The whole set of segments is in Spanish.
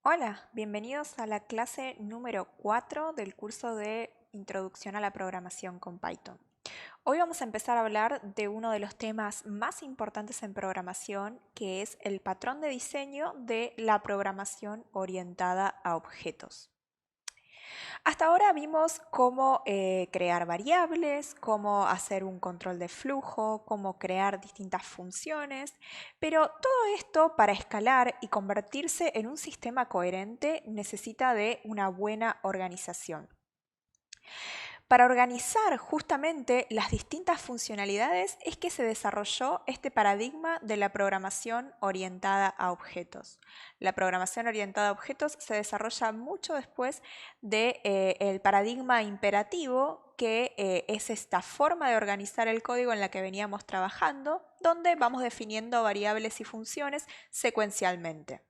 Hola, bienvenidos a la clase número 4 del curso de Introducción a la Programación con Python. Hoy vamos a empezar a hablar de uno de los temas más importantes en programación, que es el patrón de diseño de la programación orientada a objetos. Hasta ahora vimos cómo crear variables, cómo hacer un control de flujo, cómo crear distintas funciones, pero todo esto para escalar y convertirse en un sistema coherente necesita de una buena organización. Para organizar justamente las distintas funcionalidades es que se desarrolló este paradigma de la programación orientada a objetos. La programación orientada a objetos se desarrolla mucho después del paradigma imperativo, que es esta forma de organizar el código en la que veníamos trabajando, donde vamos definiendo variables y funciones secuencialmente.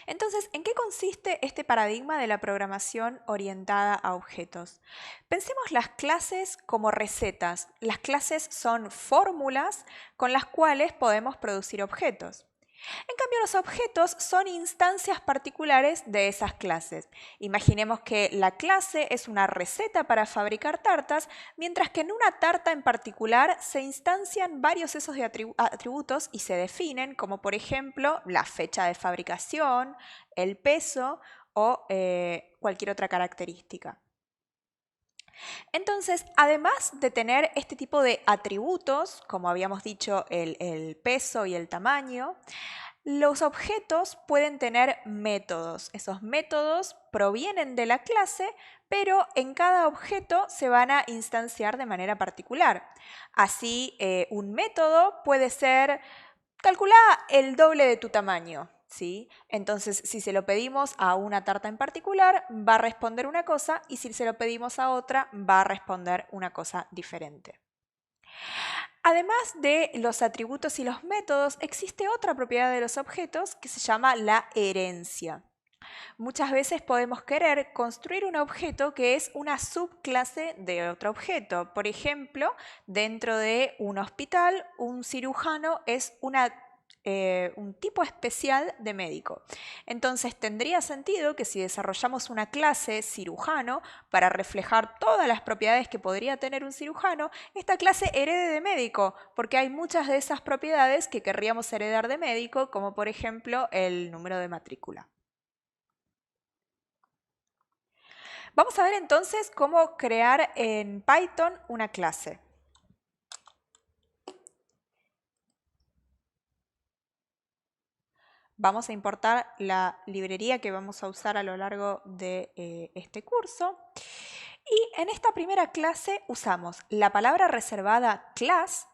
Entonces, ¿en qué consiste este paradigma de la programación orientada a objetos? Pensemos las clases como recetas. Las clases son fórmulas con las cuales podemos producir objetos. En cambio, los objetos son instancias particulares de esas clases. Imaginemos que la clase es una receta para fabricar tartas, mientras que en una tarta en particular se instancian varios esos de atributos y se definen, como por ejemplo la fecha de fabricación, el peso o cualquier otra característica. Entonces, además de tener este tipo de atributos, como habíamos dicho, el peso y el tamaño, los objetos pueden tener métodos. Esos métodos provienen de la clase, pero en cada objeto se van a instanciar de manera particular. Así, un método puede ser: calcula el doble de tu tamaño, ¿sí? Entonces, si se lo pedimos a una tarta en particular, va a responder una cosa, y si se lo pedimos a otra, va a responder una cosa diferente. Además de los atributos y los métodos, existe otra propiedad de los objetos que se llama la herencia. Muchas veces podemos querer construir un objeto que es una subclase de otro objeto. Por ejemplo, dentro de un hospital, un cirujano es un tipo especial de médico. Entonces tendría sentido que si desarrollamos una clase cirujano para reflejar todas las propiedades que podría tener un cirujano, esta clase herede de médico, porque hay muchas de esas propiedades que querríamos heredar de médico, como por ejemplo el número de matrícula. Vamos a ver entonces cómo crear en Python una clase. Vamos a importar la librería que vamos a usar a lo largo de este curso. Y en esta primera clase usamos la palabra reservada class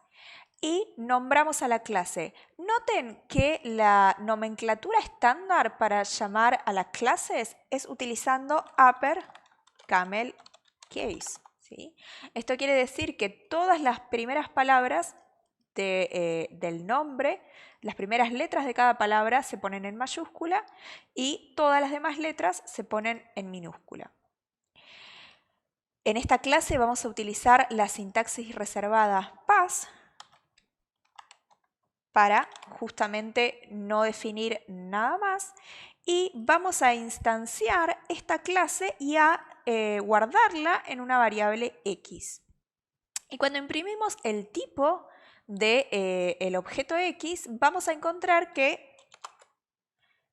y nombramos a la clase. Noten que la nomenclatura estándar para llamar a las clases es utilizando upper camel case, ¿sí? Esto quiere decir que todas las primeras palabras del nombre, las primeras letras de cada palabra se ponen en mayúscula y todas las demás letras se ponen en minúscula. En esta clase vamos a utilizar la sintaxis reservada pass para justamente no definir nada más, y vamos a instanciar esta clase y a guardarla en una variable x. Y cuando imprimimos el tipo del objeto x, vamos a encontrar que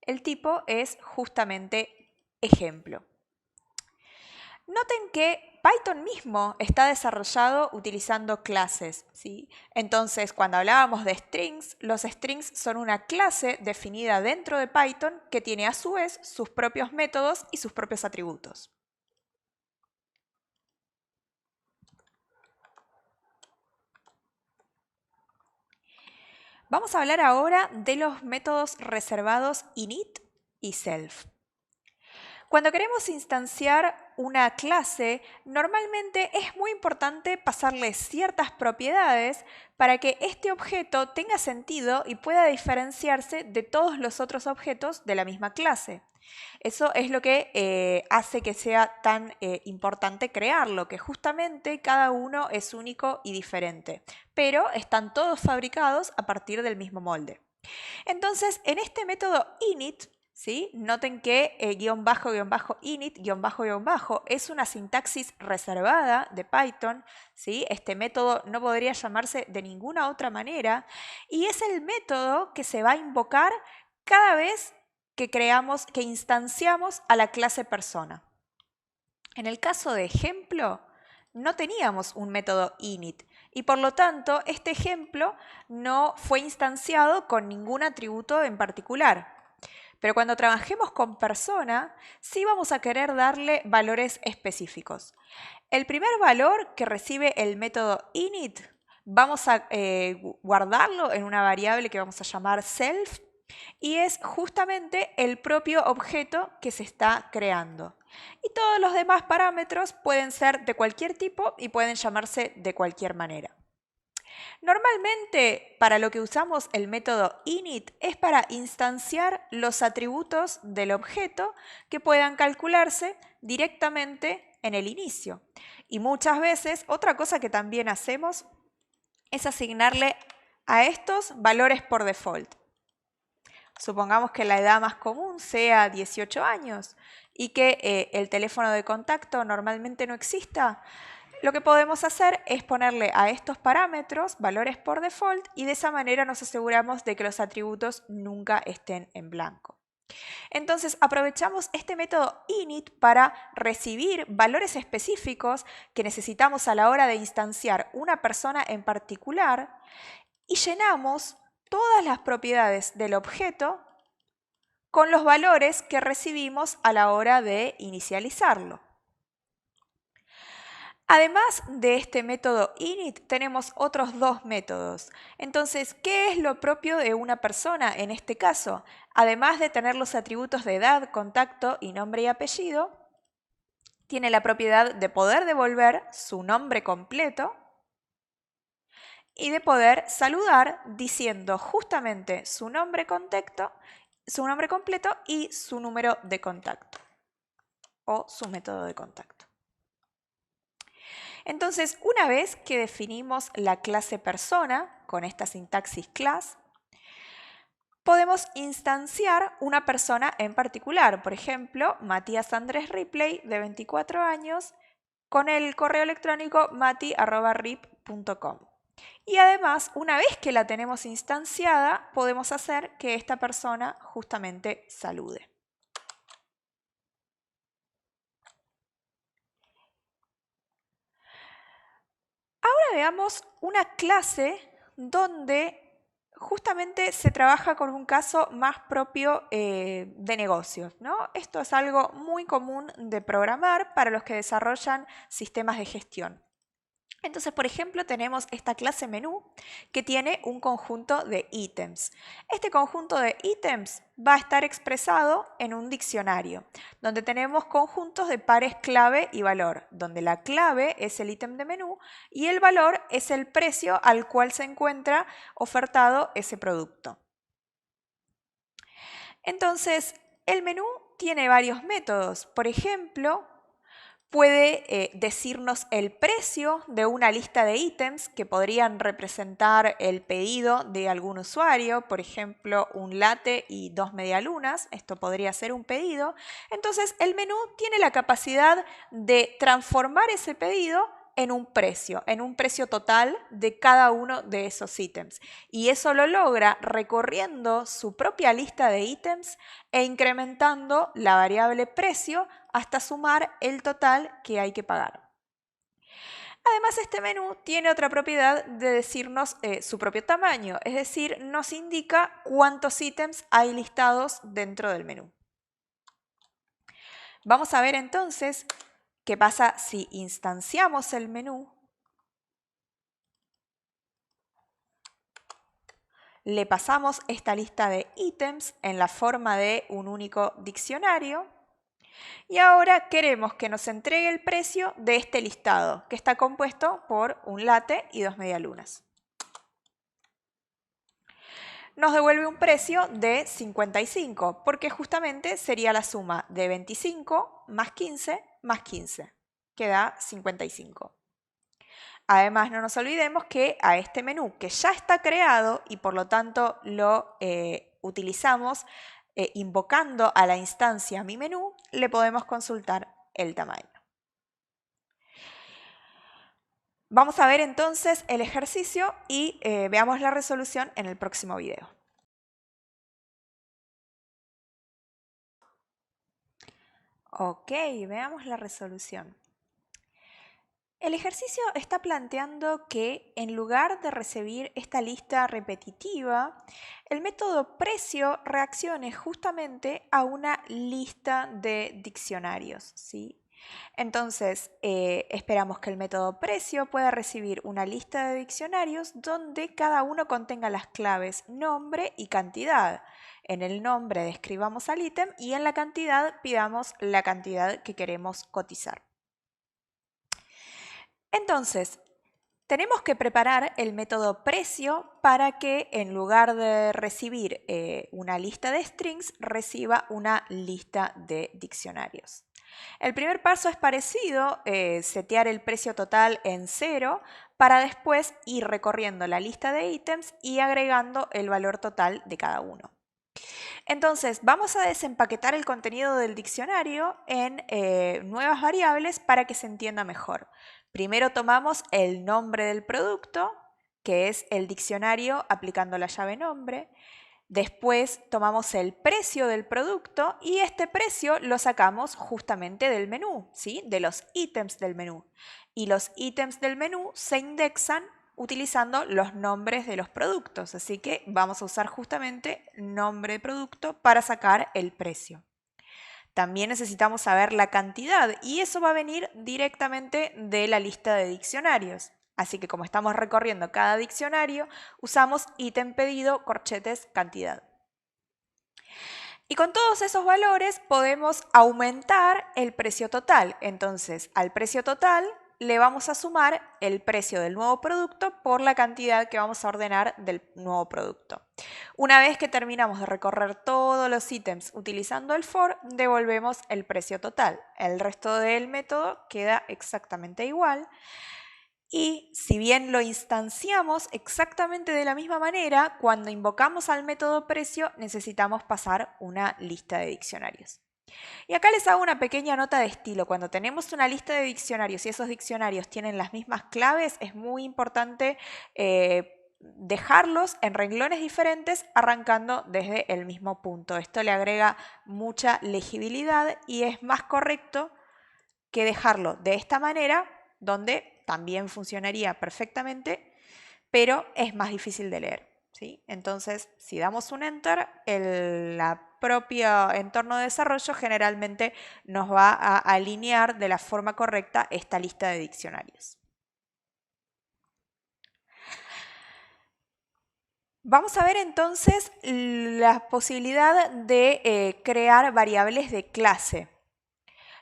el tipo es justamente ejemplo. Noten que Python mismo está desarrollado utilizando clases, ¿sí? Entonces, cuando hablábamos de strings, los strings son una clase definida dentro de Python que tiene a su vez sus propios métodos y sus propios atributos. Vamos a hablar ahora de los métodos reservados init y self. Cuando queremos instanciar una clase, normalmente es muy importante pasarle ciertas propiedades para que este objeto tenga sentido y pueda diferenciarse de todos los otros objetos de la misma clase. Eso es lo que hace que sea tan importante crearlo, que justamente cada uno es único y diferente, pero están todos fabricados a partir del mismo molde. Entonces, en este método init ¿Sí? Noten que guión bajo, init, guión bajo, es una sintaxis reservada de Python, ¿sí? Este método no podría llamarse de ninguna otra manera y es el método que se va a invocar cada vez que instanciamos a la clase persona. En el caso de ejemplo, no teníamos un método init y por lo tanto este ejemplo no fue instanciado con ningún atributo en particular. Pero cuando trabajemos con persona, sí vamos a querer darle valores específicos. El primer valor que recibe el método init, vamos a guardarlo en una variable que vamos a llamar self y es justamente el propio objeto que se está creando. Y todos los demás parámetros pueden ser de cualquier tipo y pueden llamarse de cualquier manera. Normalmente, para lo que usamos el método init es para instanciar los atributos del objeto que puedan calcularse directamente en el inicio. Y muchas veces, otra cosa que también hacemos es asignarle a estos valores por default. Supongamos que la edad más común sea 18 años y que el teléfono de contacto normalmente no exista. Lo que podemos hacer es ponerle a estos parámetros valores por default y de esa manera nos aseguramos de que los atributos nunca estén en blanco. Entonces aprovechamos este método init para recibir valores específicos que necesitamos a la hora de instanciar una persona en particular y llenamos todas las propiedades del objeto con los valores que recibimos a la hora de inicializarlo. Además de este método init, tenemos otros dos métodos. Entonces, ¿qué es lo propio de una persona en este caso? Además de tener los atributos de edad, contacto y nombre y apellido, tiene la propiedad de poder devolver su nombre completo y de poder saludar diciendo justamente su nombre completo y su número de contacto o su método de contacto. Entonces, una vez que definimos la clase persona con esta sintaxis class, podemos instanciar una persona en particular. Por ejemplo, Matías Andrés Ripley, de 24 años, con el correo electrónico mati@rip.com. Y además, una vez que la tenemos instanciada, podemos hacer que esta persona justamente salude. Ahora veamos una clase donde justamente se trabaja con un caso más propio de negocios, ¿no? Esto es algo muy común de programar para los que desarrollan sistemas de gestión. Entonces, por ejemplo, tenemos esta clase menú que tiene un conjunto de ítems. Este conjunto de ítems va a estar expresado en un diccionario, donde tenemos conjuntos de pares clave y valor, donde la clave es el ítem de menú y el valor es el precio al cual se encuentra ofertado ese producto. Entonces, el menú tiene varios métodos. Por ejemplo, puede decirnos el precio de una lista de ítems que podrían representar el pedido de algún usuario, por ejemplo, un latte y 2 medialunas, esto podría ser un pedido. Entonces, el menú tiene la capacidad de transformar ese pedido en un precio total de cada uno de esos ítems. Y eso lo logra recorriendo su propia lista de ítems e incrementando la variable precio hasta sumar el total que hay que pagar. Además, este menú tiene otra propiedad de decirnos su propio tamaño, es decir, nos indica cuántos ítems hay listados dentro del menú. Vamos a ver entonces qué pasa si instanciamos el menú, le pasamos esta lista de ítems en la forma de un único diccionario y ahora queremos que nos entregue el precio de este listado, que está compuesto por un latte y 2 medialunas. Nos devuelve un precio de 55, porque justamente sería la suma de 25 más 15 más 15, que da 55. Además, no nos olvidemos que a este menú, que ya está creado y por lo tanto lo utilizamos invocando a la instancia mi menú, le podemos consultar el tamaño. Vamos a ver entonces el ejercicio y veamos la resolución en el próximo video. Ok, veamos la resolución. El ejercicio está planteando que en lugar de recibir esta lista repetitiva, el método precio reaccione justamente a una lista de diccionarios, ¿sí? Entonces, esperamos que el método precio pueda recibir una lista de diccionarios donde cada uno contenga las claves nombre y cantidad. En el nombre describamos al ítem y en la cantidad pidamos la cantidad que queremos cotizar. Entonces, tenemos que preparar el método precio para que en lugar de recibir una lista de strings, reciba una lista de diccionarios. El primer paso es parecido, setear el precio total en 0 para después ir recorriendo la lista de ítems y agregando el valor total de cada uno. Entonces, vamos a desempaquetar el contenido del diccionario en nuevas variables para que se entienda mejor. Primero tomamos el nombre del producto, que es el diccionario aplicando la llave nombre. Después tomamos el precio del producto y este precio lo sacamos justamente del menú, ¿sí? De los ítems del menú. Y los ítems del menú se indexan utilizando los nombres de los productos. Así que vamos a usar justamente nombre de producto para sacar el precio. También necesitamos saber la cantidad y eso va a venir directamente de la lista de diccionarios. Así que como estamos recorriendo cada diccionario, usamos ítem pedido, corchetes, cantidad. Y con todos esos valores podemos aumentar el precio total. Entonces, al precio total le vamos a sumar el precio del nuevo producto por la cantidad que vamos a ordenar del nuevo producto. Una vez que terminamos de recorrer todos los ítems utilizando el for, devolvemos el precio total. El resto del método queda exactamente igual. Y si bien lo instanciamos exactamente de la misma manera, cuando invocamos al método precio necesitamos pasar una lista de diccionarios. Y acá les hago una pequeña nota de estilo. Cuando tenemos una lista de diccionarios y esos diccionarios tienen las mismas claves, es muy importante dejarlos en renglones diferentes arrancando desde el mismo punto. Esto le agrega mucha legibilidad y es más correcto que dejarlo de esta manera, donde también funcionaría perfectamente, pero es más difícil de leer, ¿sí? Entonces, si damos un Enter, la propio entorno de desarrollo generalmente nos va a alinear de la forma correcta esta lista de diccionarios. Vamos a ver entonces la posibilidad de crear variables de clase.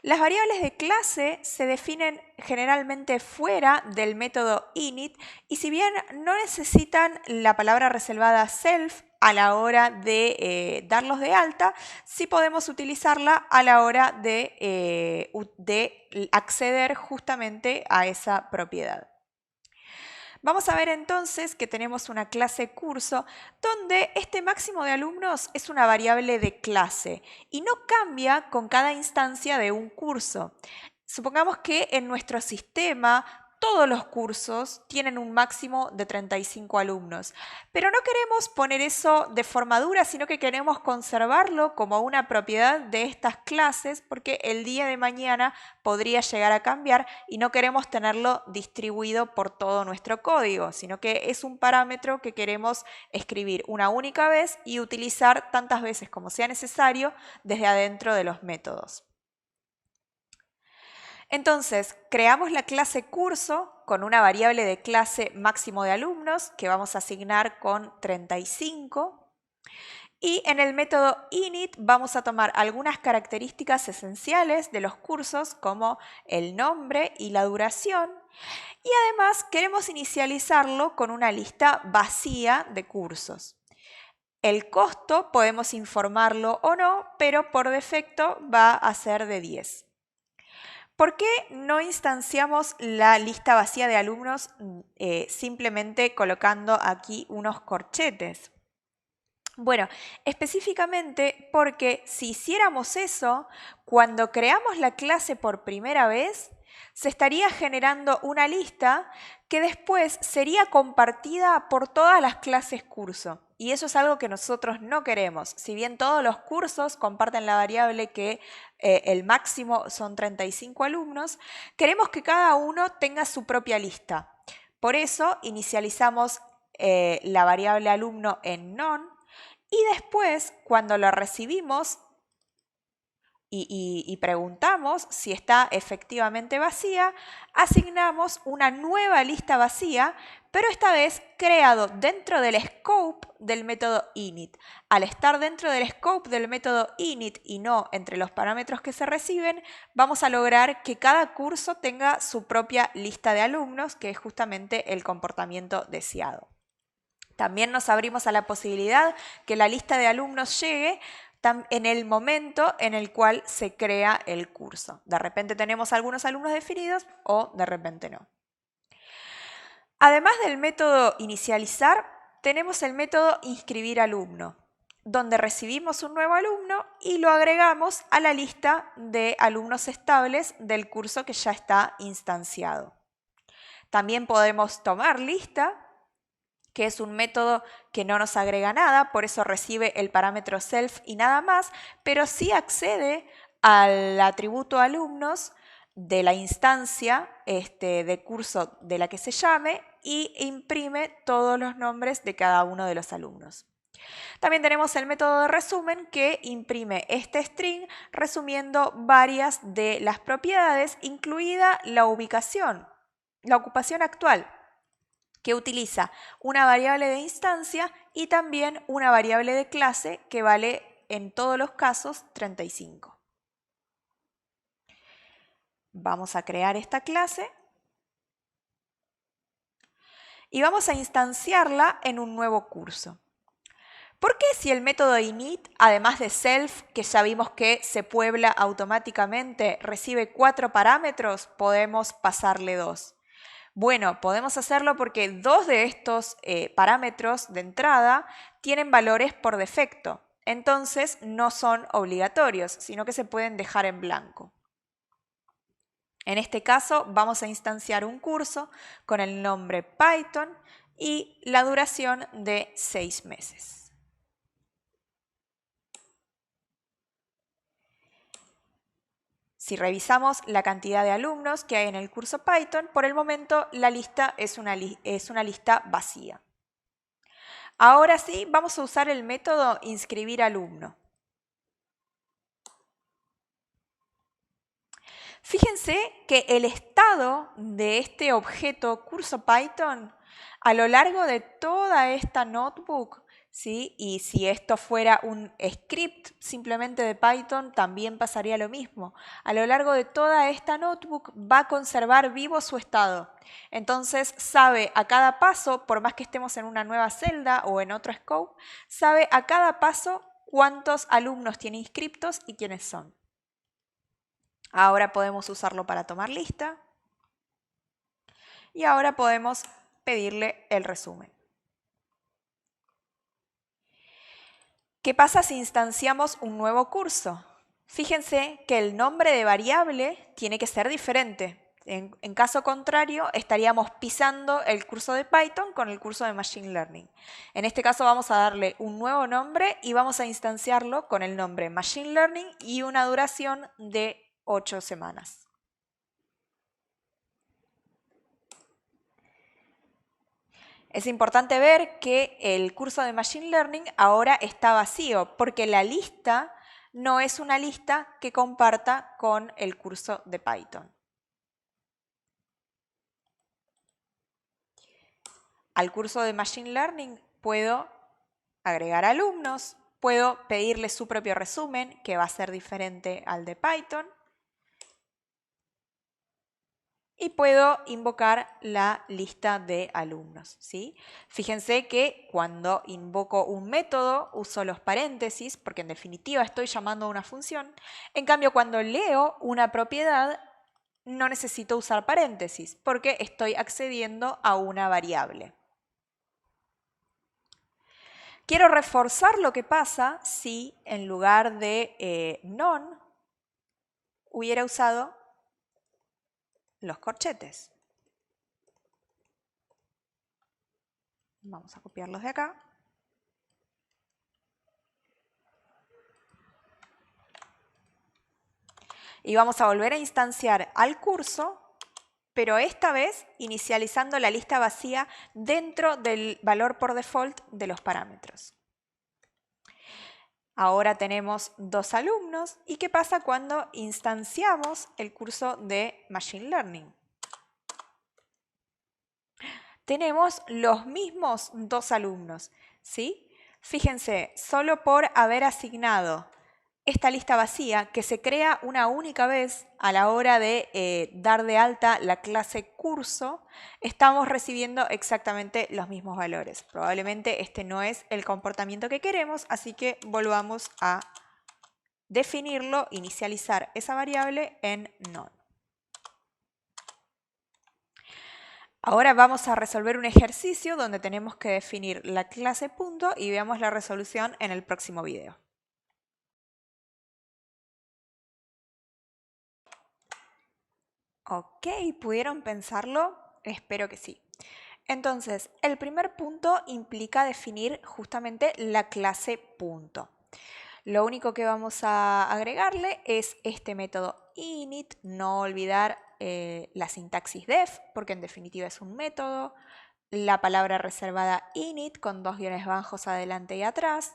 Las variables de clase se definen generalmente fuera del método init y si bien no necesitan la palabra reservada self a la hora de darlos de alta, sí podemos utilizarla a la hora de acceder justamente a esa propiedad. Vamos a ver entonces que tenemos una clase curso donde este máximo de alumnos es una variable de clase y no cambia con cada instancia de un curso. Supongamos que en nuestro sistema todos los cursos tienen un máximo de 35 alumnos, pero no queremos poner eso de forma dura, sino que queremos conservarlo como una propiedad de estas clases porque el día de mañana podría llegar a cambiar y no queremos tenerlo distribuido por todo nuestro código, sino que es un parámetro que queremos escribir una única vez y utilizar tantas veces como sea necesario desde adentro de los métodos. Entonces, creamos la clase curso con una variable de clase máximo de alumnos que vamos a asignar con 35. Y en el método init vamos a tomar algunas características esenciales de los cursos como el nombre y la duración. Y además queremos inicializarlo con una lista vacía de cursos. El costo podemos informarlo o no, pero por defecto va a ser de 10. ¿Por qué no instanciamos la lista vacía de alumnos simplemente colocando aquí unos corchetes? Bueno, específicamente porque si hiciéramos eso, cuando creamos la clase por primera vez, se estaría generando una lista que después sería compartida por todas las clases curso. Y eso es algo que nosotros no queremos. Si bien todos los cursos comparten la variable que el máximo son 35 alumnos, queremos que cada uno tenga su propia lista. Por eso inicializamos la variable alumno en none. Y después, cuando lo recibimos y preguntamos si está efectivamente vacía, asignamos una nueva lista vacía, pero esta vez creado dentro del scope del método init. Al estar dentro del scope del método init y no entre los parámetros que se reciben, vamos a lograr que cada curso tenga su propia lista de alumnos, que es justamente el comportamiento deseado. También nos abrimos a la posibilidad que la lista de alumnos llegue en el momento en el cual se crea el curso. De repente tenemos algunos alumnos definidos o de repente no. Además del método inicializar, tenemos el método inscribir alumno, donde recibimos un nuevo alumno y lo agregamos a la lista de alumnos estables del curso que ya está instanciado. También podemos tomar lista, que es un método que no nos agrega nada, por eso recibe el parámetro self y nada más, pero sí accede al atributo alumnos de la instancia de curso de la que se llame y imprime todos los nombres de cada uno de los alumnos. También tenemos el método de resumen que imprime este string resumiendo varias de las propiedades, incluida la ubicación, la ocupación actual, que utiliza una variable de instancia y también una variable de clase que vale en todos los casos 35. Vamos a crear esta clase y vamos a instanciarla en un nuevo curso. ¿Por qué si el método init, además de self, que ya vimos que se puebla automáticamente, recibe 4 parámetros, podemos pasarle 2? Bueno, podemos hacerlo porque 2 de estos parámetros de entrada tienen valores por defecto. Entonces no son obligatorios, sino que se pueden dejar en blanco. En este caso vamos a instanciar un curso con el nombre Python y la duración de 6 meses. Si revisamos la cantidad de alumnos que hay en el curso Python, por el momento la lista es una lista vacía. Ahora sí, vamos a usar el método inscribir alumno. Fíjense que el estado de este objeto curso Python a lo largo de toda esta notebook, ¿sí? Y si esto fuera un script simplemente de Python, también pasaría lo mismo. A lo largo de toda esta notebook va a conservar vivo su estado. Entonces sabe a cada paso, por más que estemos en una nueva celda o en otro scope, sabe a cada paso cuántos alumnos tiene inscriptos y quiénes son. Ahora podemos usarlo para tomar lista y ahora podemos pedirle el resumen. ¿Qué pasa si instanciamos un nuevo curso? Fíjense que el nombre de variable tiene que ser diferente. En caso contrario, estaríamos pisando el curso de Python con el curso de Machine Learning. En este caso vamos a darle un nuevo nombre y vamos a instanciarlo con el nombre Machine Learning y una duración de 8 semanas. Es importante ver que el curso de Machine Learning ahora está vacío porque la lista no es una lista que comparta con el curso de Python. Al curso de Machine Learning puedo agregar alumnos, puedo pedirle su propio resumen, que va a ser diferente al de Python, y puedo invocar la lista de alumnos, ¿sí? Fíjense que cuando invoco un método uso los paréntesis porque en definitiva estoy llamando a una función. En cambio, cuando leo una propiedad no necesito usar paréntesis porque estoy accediendo a una variable. Quiero reforzar lo que pasa si en lugar de none hubiera usado los corchetes. Vamos a copiarlos de acá. Y vamos a volver a instanciar al curso, pero esta vez inicializando la lista vacía dentro del valor por default de los parámetros. Ahora tenemos 2 alumnos. ¿Y qué pasa cuando instanciamos el curso de Machine Learning? Tenemos los mismos 2 alumnos, ¿sí? Fíjense, solo por haber asignado esta lista vacía, que se crea una única vez a la hora de dar de alta la clase curso, estamos recibiendo exactamente los mismos valores. Probablemente este no es el comportamiento que queremos, así que volvamos a definirlo, inicializar esa variable en none. Ahora vamos a resolver un ejercicio donde tenemos que definir la clase punto y veamos la resolución en el próximo video. Ok, ¿pudieron pensarlo? Espero que sí. Entonces, el primer punto implica definir justamente la clase punto. Lo único que vamos a agregarle es este método init, no olvidar la sintaxis def, porque en definitiva es un método, la palabra reservada init con 2 guiones bajos adelante y atrás,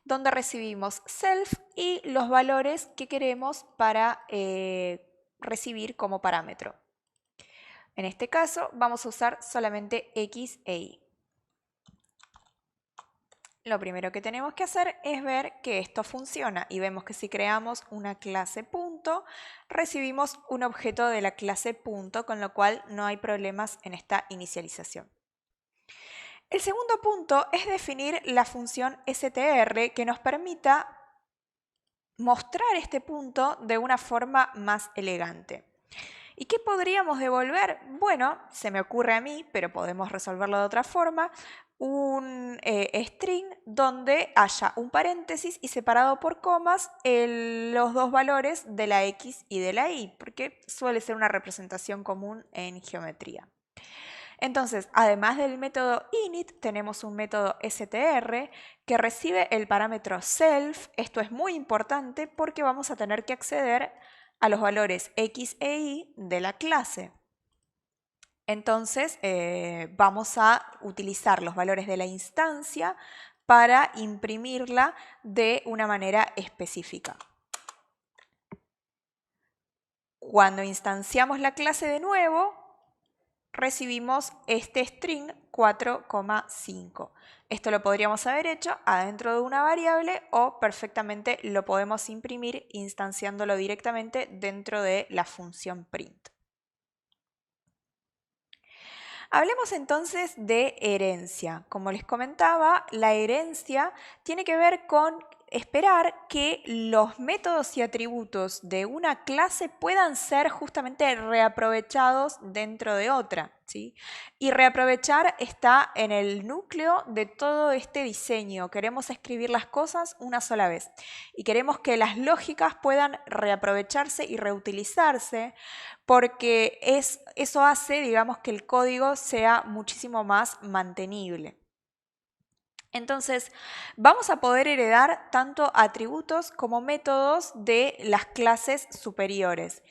donde recibimos self y los valores que queremos para recibir como parámetro. En este caso vamos a usar solamente X e Y. Lo primero que tenemos que hacer es ver que esto funciona y vemos que si creamos una clase punto, recibimos un objeto de la clase punto, con lo cual no hay problemas en esta inicialización. El segundo punto es definir la función str que nos permita mostrar este punto de una forma más elegante. ¿Y qué podríamos devolver? Bueno, se me ocurre a mí, pero podemos resolverlo de otra forma, un string donde haya un paréntesis y separado por comas los 2 valores de la x y de la y, porque suele ser una representación común en geometría. Entonces, además del método init, tenemos un método str que recibe el parámetro self. Esto es muy importante porque vamos a tener que acceder a los valores x e y de la clase. Entonces, vamos a utilizar los valores de la instancia para imprimirla de una manera específica. Cuando instanciamos la clase de nuevo, recibimos este string 4,5. Esto lo podríamos haber hecho adentro de una variable o perfectamente lo podemos imprimir instanciándolo directamente dentro de la función print. Hablemos entonces de herencia. Como les comentaba, la herencia tiene que ver con esperar que los métodos y atributos de una clase puedan ser justamente reaprovechados dentro de otra, ¿sí? Y reaprovechar está en el núcleo de todo este diseño. Queremos escribir las cosas una sola vez y queremos que las lógicas puedan reaprovecharse y reutilizarse, porque eso hace, digamos, que el código sea muchísimo más mantenible. Entonces, vamos a poder heredar tanto atributos como métodos de las clases superiores.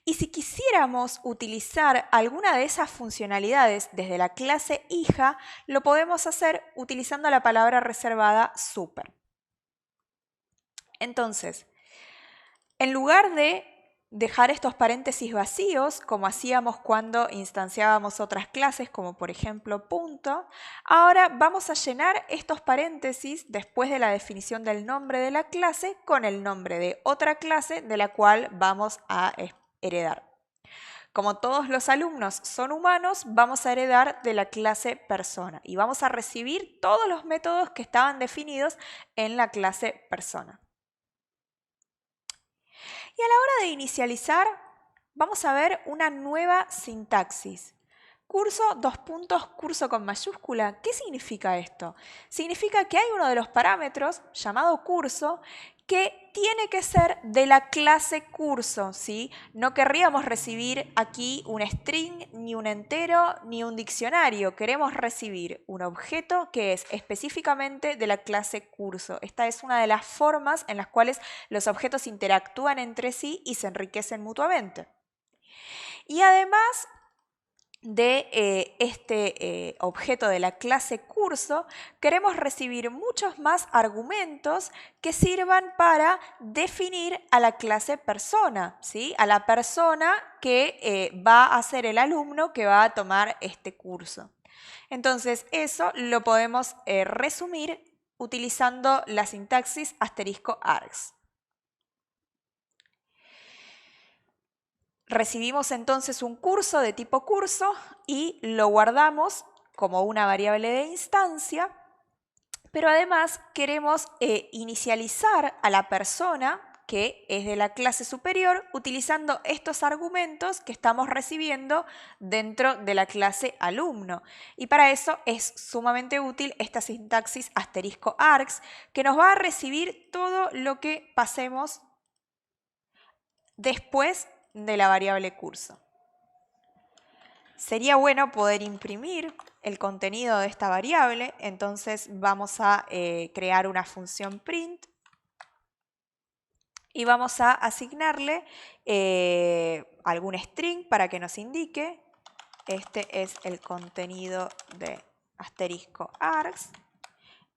Y si quisiéramos utilizar alguna de esas funcionalidades desde la clase hija, lo podemos hacer utilizando la palabra reservada super. Entonces, en lugar de dejar estos paréntesis vacíos, como hacíamos cuando instanciábamos otras clases, como por ejemplo punto, ahora vamos a llenar estos paréntesis después de la definición del nombre de la clase con el nombre de otra clase de la cual vamos a heredar. Como todos los alumnos son humanos, vamos a heredar de la clase persona y vamos a recibir todos los métodos que estaban definidos en la clase persona. Y a la hora de inicializar, vamos a ver una nueva sintaxis. Curso, dos puntos, curso con mayúscula. ¿Qué significa esto? Significa que hay uno de los parámetros, llamado curso, que tiene que ser de la clase curso, ¿sí? No querríamos recibir aquí un string, ni un entero, ni un diccionario. Queremos recibir un objeto que es específicamente de la clase curso. Esta es una de las formas en las cuales los objetos interactúan entre sí y se enriquecen mutuamente. Y además de este objeto de la clase curso, queremos recibir muchos más argumentos que sirvan para definir a la clase persona, ¿sí? A la persona que va a ser el alumno que va a tomar este curso. Entonces, eso lo podemos resumir utilizando la sintaxis *args. Recibimos entonces un curso de tipo curso y lo guardamos como una variable de instancia, pero además queremos inicializar a la persona que es de la clase superior utilizando estos argumentos que estamos recibiendo dentro de la clase alumno. Y para eso es sumamente útil esta sintaxis *args, que nos va a recibir todo lo que pasemos después de la variable curso. Sería bueno poder imprimir el contenido de esta variable, entonces vamos a crear una función print y vamos a asignarle algún string para que nos indique este es el contenido de *args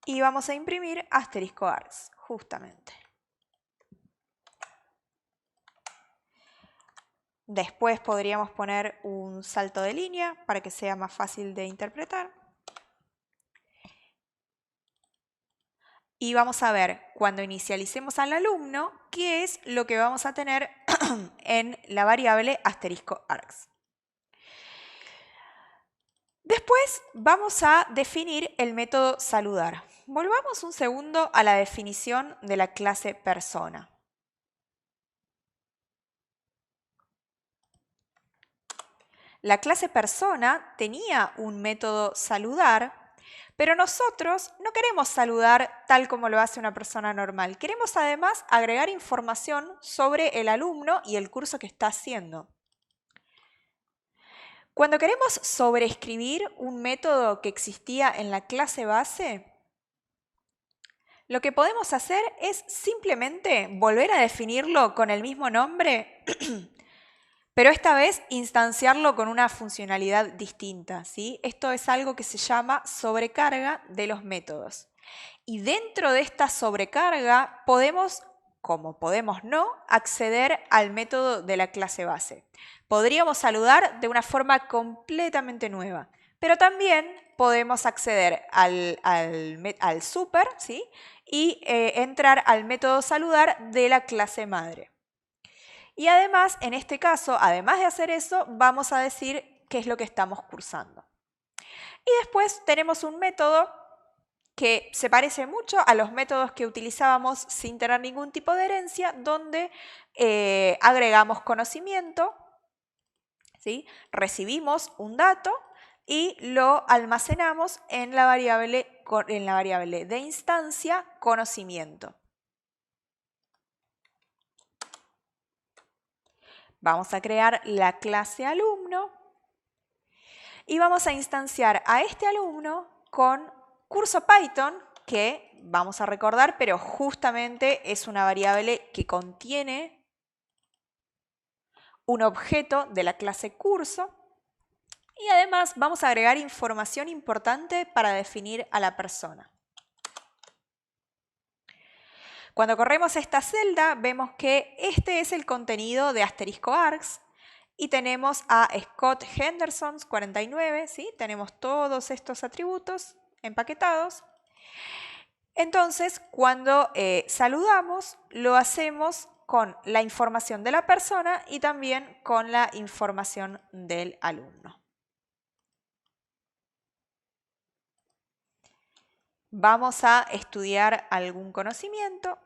y vamos a imprimir *args justamente. Después podríamos poner un salto de línea para que sea más fácil de interpretar. Y vamos a ver, cuando inicialicemos al alumno, qué es lo que vamos a tener en la variable *args. Después vamos a definir el método saludar. Volvamos un segundo a la definición de la clase persona. La clase persona tenía un método saludar, pero nosotros no queremos saludar tal como lo hace una persona normal. Queremos además agregar información sobre el alumno y el curso que está haciendo. Cuando queremos sobreescribir un método que existía en la clase base, lo que podemos hacer es simplemente volver a definirlo con el mismo nombre, pero esta vez instanciarlo con una funcionalidad distinta, ¿sí? Esto es algo que se llama sobrecarga de los métodos. Y dentro de esta sobrecarga podemos, como podemos no, acceder al método de la clase base. Podríamos saludar de una forma completamente nueva, pero también podemos acceder al super, ¿sí? Y entrar al método saludar de la clase madre. Y además, en este caso, además de hacer eso, vamos a decir qué es lo que estamos cursando. Y después tenemos un método que se parece mucho a los métodos que utilizábamos sin tener ningún tipo de herencia, donde agregamos conocimiento, ¿sí? Recibimos un dato y lo almacenamos en la variable de instancia conocimiento. Vamos a crear la clase alumno y vamos a instanciar a este alumno con curso Python, que vamos a recordar, pero justamente es una variable que contiene un objeto de la clase curso. Y además vamos a agregar información importante para definir a la persona. Cuando corremos esta celda, vemos que este es el contenido de *args y tenemos a Scott Henderson 49, ¿sí? Tenemos todos estos atributos empaquetados. Entonces, cuando saludamos, lo hacemos con la información de la persona y también con la información del alumno. Vamos a estudiar algún conocimiento.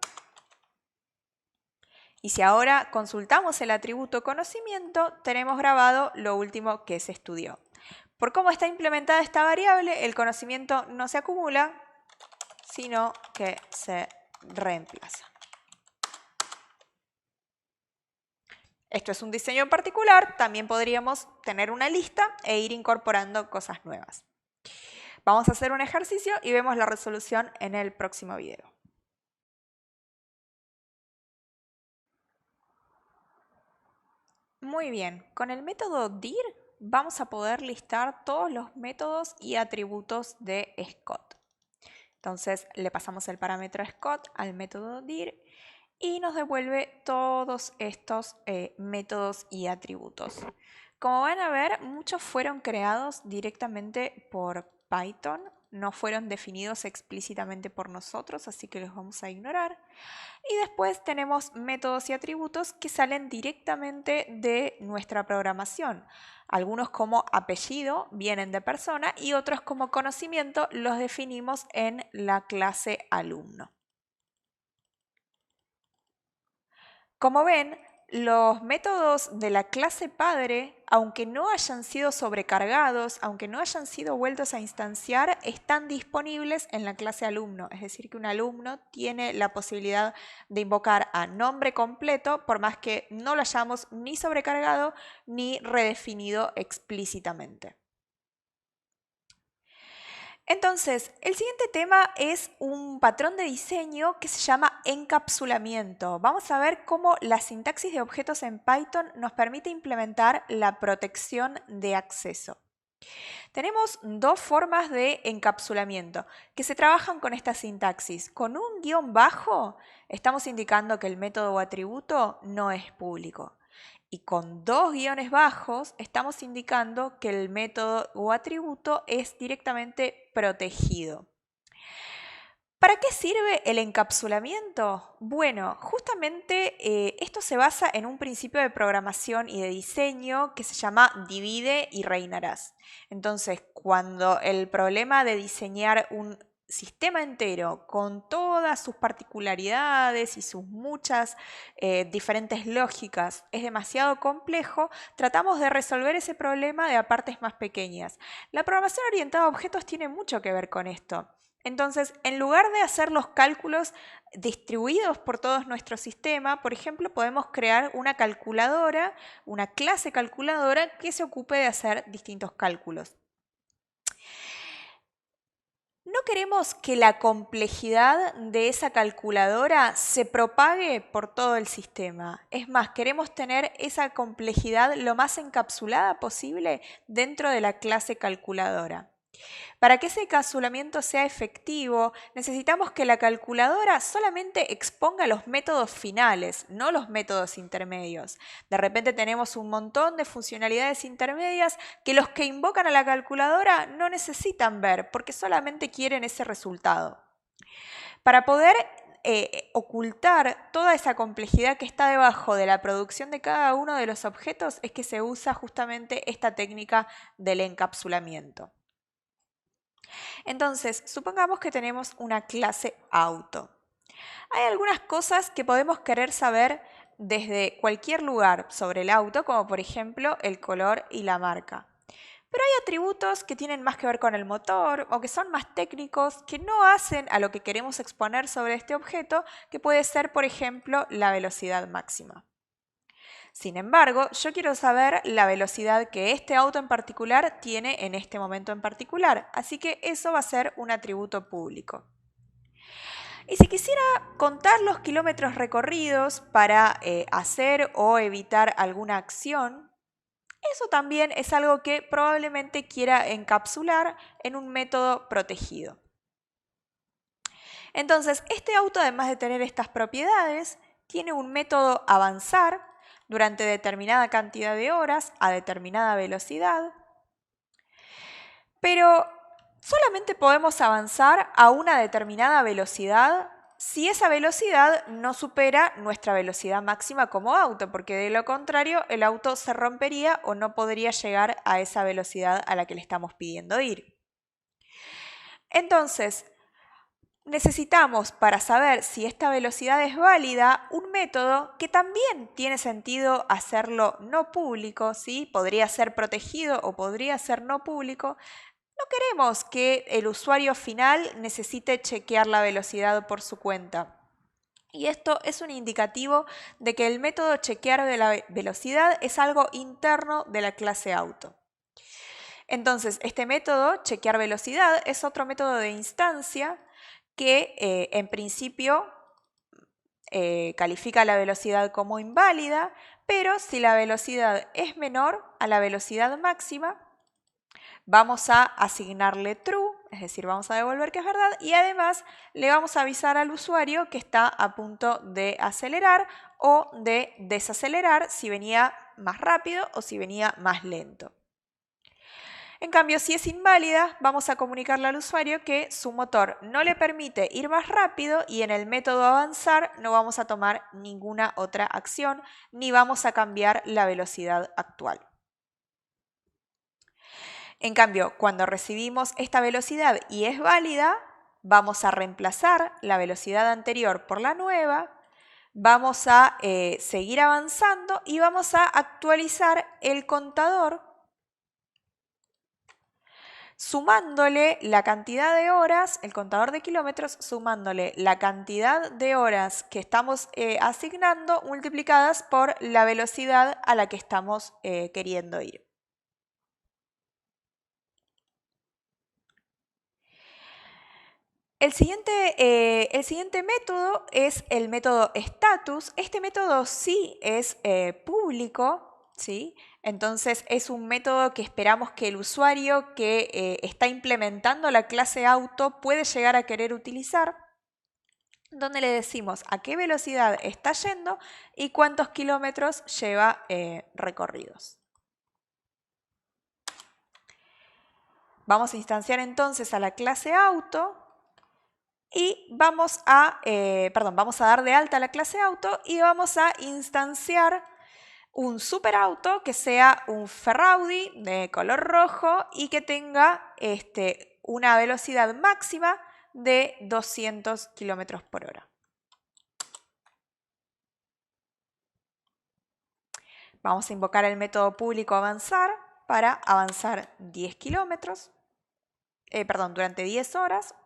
Y si ahora consultamos el atributo conocimiento, tenemos grabado lo último que se estudió. Por cómo está implementada esta variable, el conocimiento no se acumula, sino que se reemplaza. Esto es un diseño en particular, también podríamos tener una lista e ir incorporando cosas nuevas. Vamos a hacer un ejercicio y vemos la resolución en el próximo video. Muy bien, con el método dir vamos a poder listar todos los métodos y atributos de Scott. Entonces le pasamos el parámetro Scott al método dir y nos devuelve todos estos métodos y atributos. Como van a ver, muchos fueron creados directamente por Python, no fueron definidos explícitamente por nosotros, así que los vamos a ignorar. Y después tenemos métodos y atributos que salen directamente de nuestra programación. Algunos como apellido vienen de persona y otros como conocimiento los definimos en la clase alumno. Como ven, los métodos de la clase padre, aunque no hayan sido sobrecargados, aunque no hayan sido vueltos a instanciar, están disponibles en la clase alumno. Es decir, que un alumno tiene la posibilidad de invocar a nombre completo, por más que no lo hayamos ni sobrecargado ni redefinido explícitamente. Entonces, el siguiente tema es un patrón de diseño que se llama encapsulamiento. Vamos a ver cómo la sintaxis de objetos en Python nos permite implementar la protección de acceso. Tenemos dos formas de encapsulamiento que se trabajan con esta sintaxis. Con un guión bajo estamos indicando que el método o atributo no es público. Y con dos guiones bajos estamos indicando que el método o atributo es directamente protegido. ¿Para qué sirve el encapsulamiento? Bueno, justamente esto se basa en un principio de programación y de diseño que se llama divide y reinarás. Entonces, cuando el problema de diseñar un sistema entero con todas sus particularidades y sus muchas diferentes lógicas es demasiado complejo, tratamos de resolver ese problema de a partes más pequeñas. La programación orientada a objetos tiene mucho que ver con esto. Entonces, en lugar de hacer los cálculos distribuidos por todo nuestro sistema, por ejemplo, podemos crear una calculadora, una clase calculadora que se ocupe de hacer distintos cálculos. No queremos que la complejidad de esa calculadora se propague por todo el sistema. Es más, queremos tener esa complejidad lo más encapsulada posible dentro de la clase calculadora. Para que ese encapsulamiento sea efectivo, necesitamos que la calculadora solamente exponga los métodos finales, no los métodos intermedios. De repente tenemos un montón de funcionalidades intermedias que los que invocan a la calculadora no necesitan ver porque solamente quieren ese resultado. Para poder ocultar toda esa complejidad que está debajo de la producción de cada uno de los objetos es que se usa justamente esta técnica del encapsulamiento. Entonces, supongamos que tenemos una clase auto. Hay algunas cosas que podemos querer saber desde cualquier lugar sobre el auto, como por ejemplo el color y la marca. Pero hay atributos que tienen más que ver con el motor o que son más técnicos, que no hacen a lo que queremos exponer sobre este objeto, que puede ser, por ejemplo, la velocidad máxima. Sin embargo, yo quiero saber la velocidad que este auto en particular tiene en este momento en particular, así que eso va a ser un atributo público. Y si quisiera contar los kilómetros recorridos para hacer o evitar alguna acción, eso también es algo que probablemente quiera encapsular en un método protegido. Entonces, este auto, además de tener estas propiedades, tiene un método avanzar durante determinada cantidad de horas a determinada velocidad, pero solamente podemos avanzar a una determinada velocidad si esa velocidad no supera nuestra velocidad máxima como auto, porque de lo contrario el auto se rompería o no podría llegar a esa velocidad a la que le estamos pidiendo ir. Entonces, necesitamos, para saber si esta velocidad es válida, un método que también tiene sentido hacerlo no público, ¿sí? Podría ser protegido o podría ser no público. No queremos que el usuario final necesite chequear la velocidad por su cuenta. Y esto es un indicativo de que el método chequear de la velocidad es algo interno de la clase auto. Entonces, este método, chequear velocidad, es otro método de instancia que en principio califica la velocidad como inválida, pero si la velocidad es menor a la velocidad máxima, vamos a asignarle true, es decir, vamos a devolver que es verdad, y además le vamos a avisar al usuario que está a punto de acelerar o de desacelerar si venía más rápido o si venía más lento. En cambio, si es inválida, vamos a comunicarle al usuario que su motor no le permite ir más rápido y en el método avanzar no vamos a tomar ninguna otra acción ni vamos a cambiar la velocidad actual. En cambio, cuando recibimos esta velocidad y es válida, vamos a reemplazar la velocidad anterior por la nueva, vamos a seguir avanzando y vamos a actualizar el contador sumándole la cantidad de horas, el contador de kilómetros, sumándole la cantidad de horas que estamos asignando multiplicadas por la velocidad a la que estamos queriendo ir. El siguiente método es el método status. Este método sí es público, ¿sí? Entonces es un método que esperamos que el usuario que está implementando la clase auto puede llegar a querer utilizar, donde le decimos a qué velocidad está yendo y cuántos kilómetros lleva recorridos. Vamos a instanciar entonces a la clase auto. Y vamos a dar de alta la clase auto y vamos a instanciar un superauto que sea un Ferraudi de color rojo y que tenga una velocidad máxima de 200 km por hora. Vamos a invocar el método público avanzar para avanzar 10 kilómetros, durante 10 horas.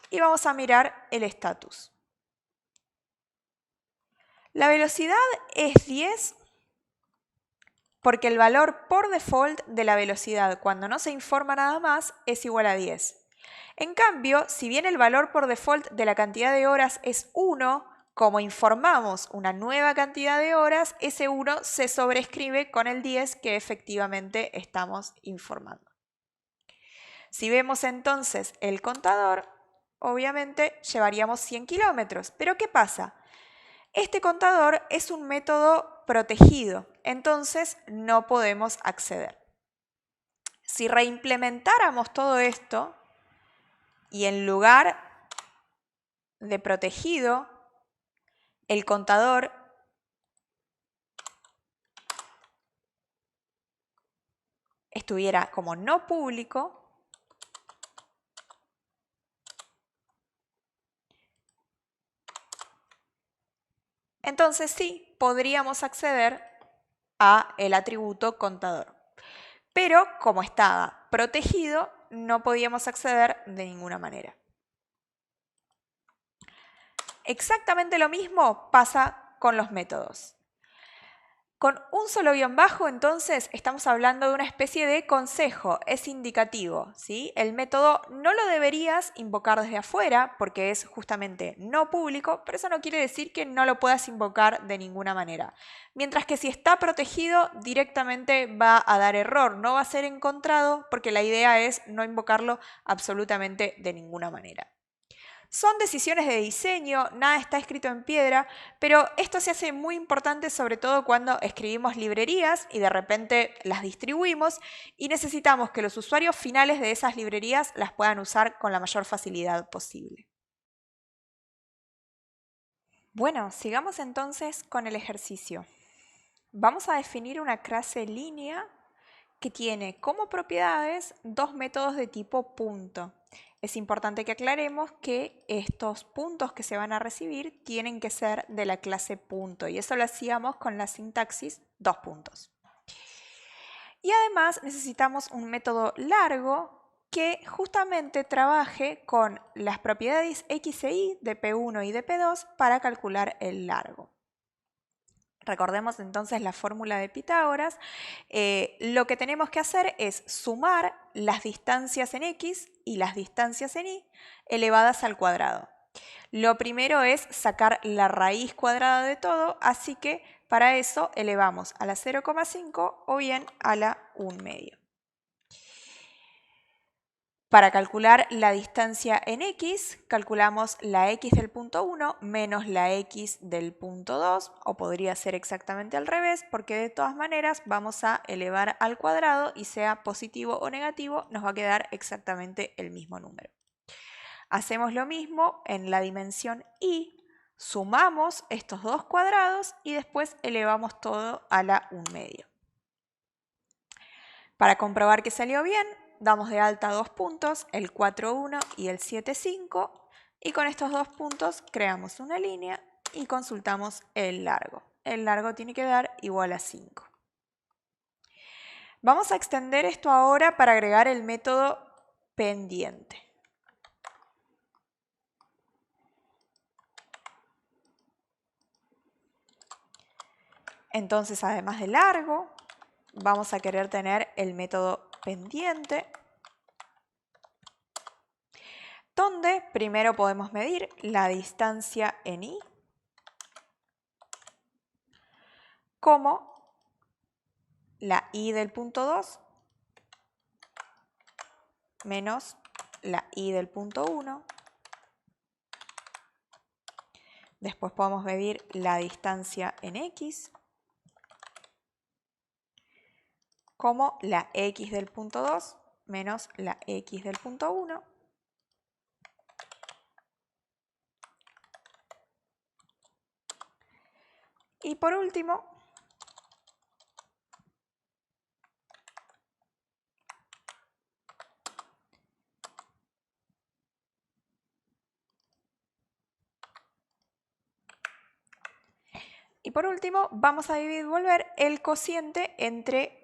Y vamos a mirar el estatus. La velocidad es 10 porque el valor por default de la velocidad cuando no se informa nada más es igual a 10. En cambio, si bien el valor por default de la cantidad de horas es 1, como informamos una nueva cantidad de horas, ese 1 se sobrescribe con el 10 que efectivamente estamos informando. Si vemos entonces el contador, obviamente llevaríamos 100 kilómetros. ¿Pero qué pasa? Este contador es un método protegido, entonces no podemos acceder. Si reimplementáramos todo esto y en lugar de protegido, el contador estuviera como no público, entonces sí podríamos acceder a el atributo contador. Pero como estaba protegido, no podíamos acceder de ninguna manera. Exactamente lo mismo pasa con los métodos. Con un solo guión bajo, entonces, estamos hablando de una especie de consejo, es indicativo, ¿sí? El método no lo deberías invocar desde afuera porque es justamente no público, pero eso no quiere decir que no lo puedas invocar de ninguna manera. Mientras que si está protegido, directamente va a dar error, no va a ser encontrado porque la idea es no invocarlo absolutamente de ninguna manera. Son decisiones de diseño, nada está escrito en piedra, pero esto se hace muy importante sobre todo cuando escribimos librerías y de repente las distribuimos y necesitamos que los usuarios finales de esas librerías las puedan usar con la mayor facilidad posible. Bueno, sigamos entonces con el ejercicio. Vamos a definir una clase línea que tiene como propiedades dos métodos de tipo punto. es importante que aclaremos que estos puntos que se van a recibir tienen que ser de la clase punto, y eso lo hacíamos con la sintaxis 2 puntos. Y además necesitamos un método largo que justamente trabaje con las propiedades x e y de P1 y de P2 para calcular el largo. Recordemos entonces la fórmula de Pitágoras. Lo que tenemos que hacer es sumar las distancias en x y las distancias en y elevadas al cuadrado. Lo primero es sacar la raíz cuadrada de todo, así que para eso elevamos a la 0,5 o bien a la 1/2. Para calcular la distancia en x, calculamos la x del punto 1 menos la x del punto 2, o podría ser exactamente al revés, porque de todas maneras vamos a elevar al cuadrado y sea positivo o negativo, nos va a quedar exactamente el mismo número. Hacemos lo mismo en la dimensión y, sumamos estos dos cuadrados y después elevamos todo a la 1/2. Para comprobar que salió bien, damos de alta dos puntos, el 4,1 y el 7,5, y con estos dos puntos creamos una línea y consultamos el largo. El largo tiene que dar igual a 5. Vamos a extender esto ahora para agregar el método pendiente. Entonces, además de largo, vamos a querer tener el método pendiente, donde primero podemos medir la distancia en y como la y del punto 2 menos la y del punto 1. Después podemos medir la distancia en x como la x del punto 2 menos la x del punto 1. Y por último, vamos a devolver el cociente entre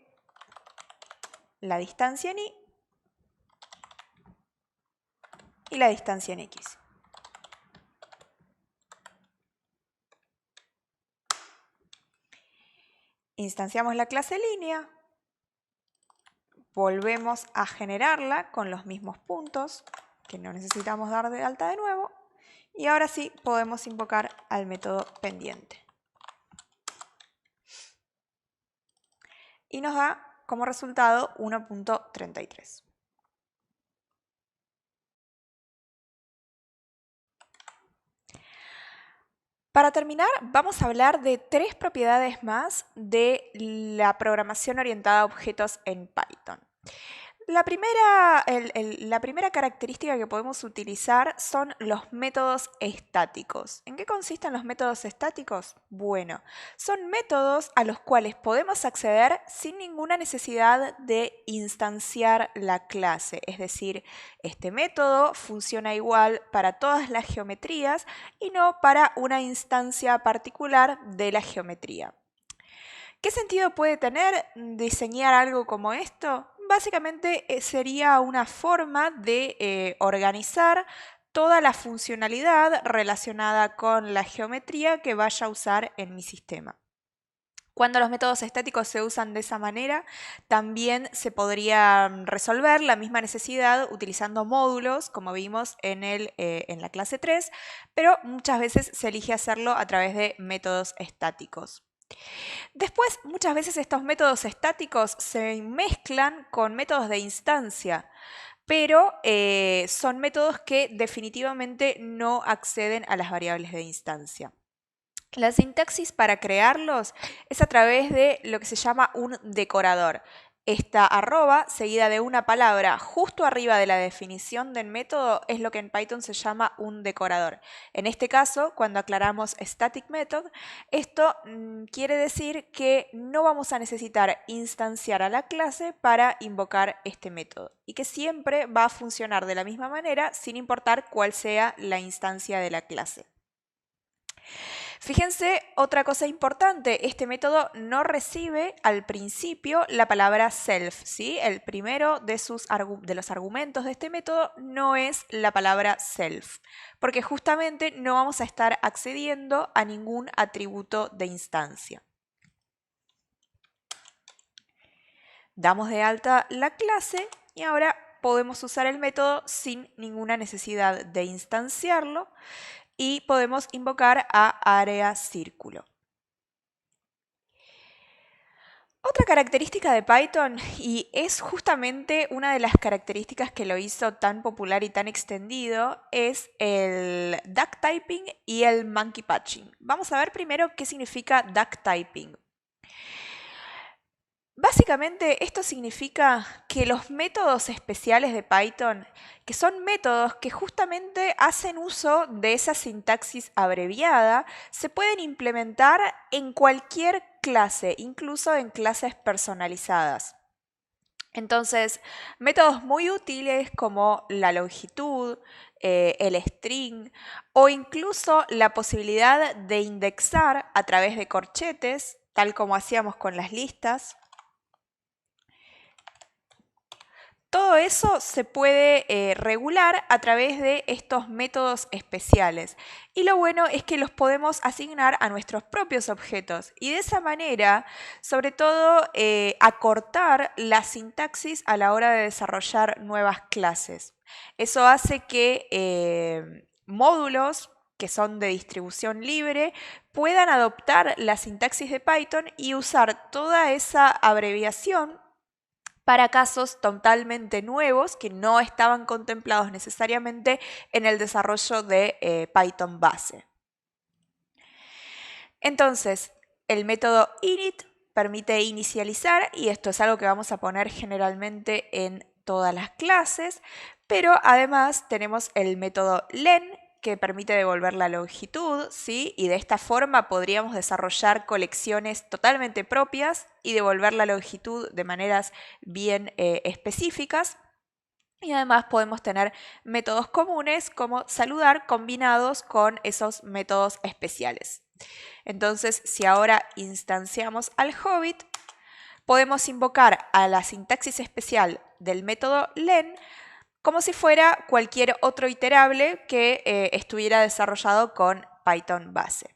la distancia en y la distancia en x. Instanciamos la clase línea, volvemos a generarla con los mismos puntos, que no necesitamos dar de alta de nuevo, y ahora sí podemos invocar al método pendiente. Y nos da como resultado 1.33. Para terminar, vamos a hablar de tres propiedades más de la programación orientada a objetos en Python. La primera característica que podemos utilizar son los métodos estáticos. ¿En qué consisten los métodos estáticos? Bueno, son métodos a los cuales podemos acceder sin ninguna necesidad de instanciar la clase. Es decir, este método funciona igual para todas las geometrías y no para una instancia particular de la geometría. ¿Qué sentido puede tener diseñar algo como esto? Básicamente sería una forma de organizar toda la funcionalidad relacionada con la geometría que vaya a usar en mi sistema. Cuando los métodos estáticos se usan de esa manera, también se podría resolver la misma necesidad utilizando módulos, como vimos en la clase 3, pero muchas veces se elige hacerlo a través de métodos estáticos. Después, muchas veces estos métodos estáticos se mezclan con métodos de instancia, pero son métodos que definitivamente no acceden a las variables de instancia. La sintaxis para crearlos es a través de lo que se llama un decorador. Esta arroba seguida de una palabra justo arriba de la definición del método es lo que en Python se llama un decorador. En este caso, cuando aclaramos static method, esto quiere decir que no vamos a necesitar instanciar a la clase para invocar este método y que siempre va a funcionar de la misma manera sin importar cuál sea la instancia de la clase. Fíjense, otra cosa importante, este método no recibe al principio la palabra self, ¿sí? El primero de los argumentos de este método no es la palabra self, porque justamente no vamos a estar accediendo a ningún atributo de instancia. Damos de alta la clase y ahora podemos usar el método sin ninguna necesidad de instanciarlo. Y podemos invocar a área círculo. Otra característica de Python, y es justamente una de las características que lo hizo tan popular y tan extendido, es el duck typing y el monkey patching. Vamos a ver primero qué significa duck typing. Básicamente esto significa que los métodos especiales de Python, que son métodos que justamente hacen uso de esa sintaxis abreviada, se pueden implementar en cualquier clase, incluso en clases personalizadas. Entonces, métodos muy útiles como la longitud, el string o incluso la posibilidad de indexar a través de corchetes, tal como hacíamos con las listas. Todo eso se puede regular a través de estos métodos especiales. Y lo bueno es que los podemos asignar a nuestros propios objetos. Y de esa manera, sobre todo, acortar la sintaxis a la hora de desarrollar nuevas clases. Eso hace que módulos que son de distribución libre puedan adoptar la sintaxis de Python y usar toda esa abreviación para casos totalmente nuevos que no estaban contemplados necesariamente en el desarrollo de Python base. Entonces, el método init permite inicializar, y esto es algo que vamos a poner generalmente en todas las clases, pero además tenemos el método len, que permite devolver la longitud, ¿sí? Y de esta forma podríamos desarrollar colecciones totalmente propias y devolver la longitud de maneras bien específicas. Y además podemos tener métodos comunes como saludar combinados con esos métodos especiales. Entonces, si ahora instanciamos al Hobbit, podemos invocar a la sintaxis especial del método len como si fuera cualquier otro iterable que estuviera desarrollado con Python base.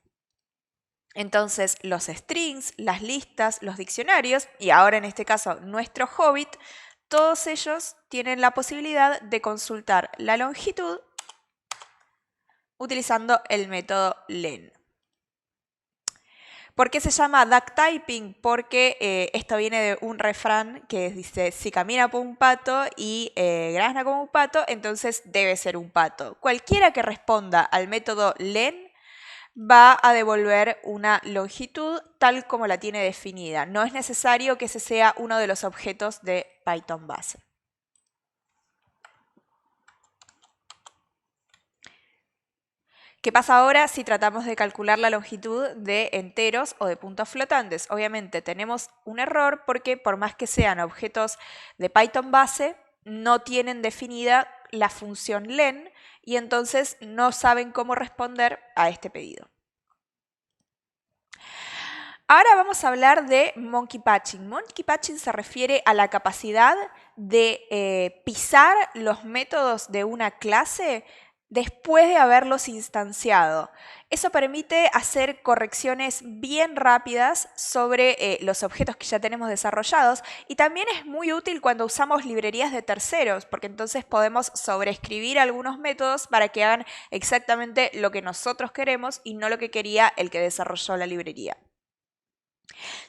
Entonces, los strings, las listas, los diccionarios, y ahora en este caso nuestro Hobbit, todos ellos tienen la posibilidad de consultar la longitud utilizando el método len. ¿Por qué se llama duck typing? Porque esto viene de un refrán que dice, si camina como un pato y grazna como un pato, entonces debe ser un pato. Cualquiera que responda al método len va a devolver una longitud tal como la tiene definida. No es necesario que ese sea uno de los objetos de Python base. ¿Qué pasa ahora si tratamos de calcular la longitud de enteros o de puntos flotantes? Obviamente tenemos un error porque por más que sean objetos de Python base, no tienen definida la función len y entonces no saben cómo responder a este pedido. Ahora vamos a hablar de monkey patching. Monkey patching se refiere a la capacidad de pisar los métodos de una clase después de haberlos instanciado. Eso permite hacer correcciones bien rápidas sobre los objetos que ya tenemos desarrollados y también es muy útil cuando usamos librerías de terceros, porque entonces podemos sobreescribir algunos métodos para que hagan exactamente lo que nosotros queremos y no lo que quería el que desarrolló la librería.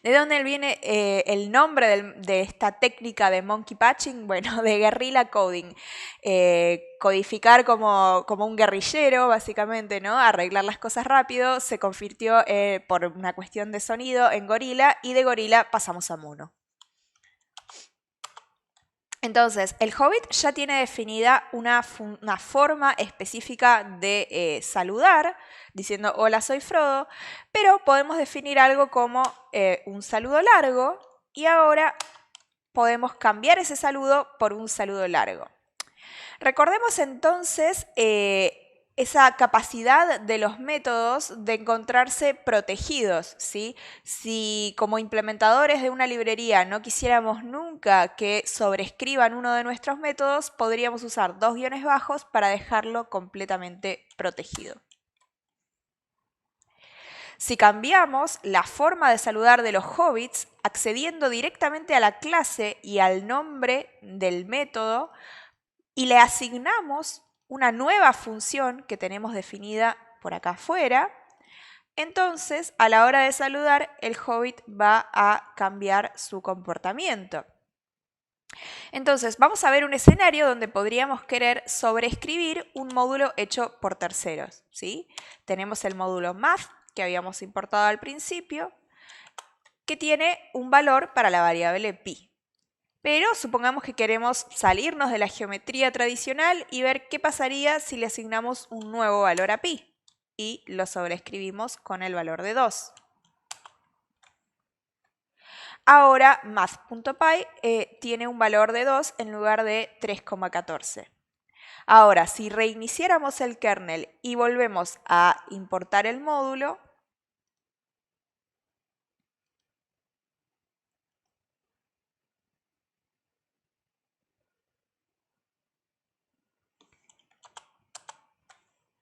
¿De dónde viene el nombre de esta técnica de monkey patching? Bueno, de guerrilla coding. Codificar como un guerrillero, básicamente, ¿no? Arreglar las cosas rápido, se convirtió por una cuestión de sonido en gorila y de gorila pasamos a mono. Entonces, el Hobbit ya tiene definida una forma específica de saludar, diciendo hola, soy Frodo, pero podemos definir algo como un saludo largo y ahora podemos cambiar ese saludo por un saludo largo. Recordemos entonces esa capacidad de los métodos de encontrarse protegidos, ¿sí? Si como implementadores de una librería no quisiéramos nunca que sobrescriban uno de nuestros métodos, podríamos usar dos guiones bajos para dejarlo completamente protegido. Si cambiamos la forma de saludar de los hobbits, accediendo directamente a la clase y al nombre del método, y le asignamos una nueva función que tenemos definida por acá afuera, entonces a la hora de saludar el hobbit va a cambiar su comportamiento. Entonces vamos a ver un escenario donde podríamos querer sobreescribir un módulo hecho por terceros, ¿sí? Tenemos el módulo math que habíamos importado al principio, que tiene un valor para la variable pi. Pero supongamos que queremos salirnos de la geometría tradicional y ver qué pasaría si le asignamos un nuevo valor a pi y lo sobreescribimos con el valor de 2. Ahora math.py tiene un valor de 2 en lugar de 3,14. Ahora, si reiniciáramos el kernel y volvemos a importar el módulo,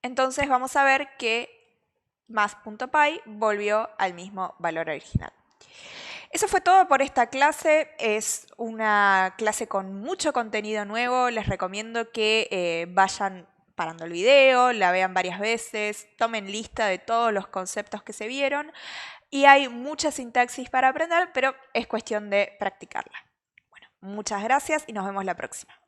entonces vamos a ver que math.py volvió al mismo valor original. Eso fue todo por esta clase. Es una clase con mucho contenido nuevo. Les recomiendo que vayan parando el video, la vean varias veces, tomen lista de todos los conceptos que se vieron. Y hay mucha sintaxis para aprender, pero es cuestión de practicarla. Bueno, muchas gracias y nos vemos la próxima.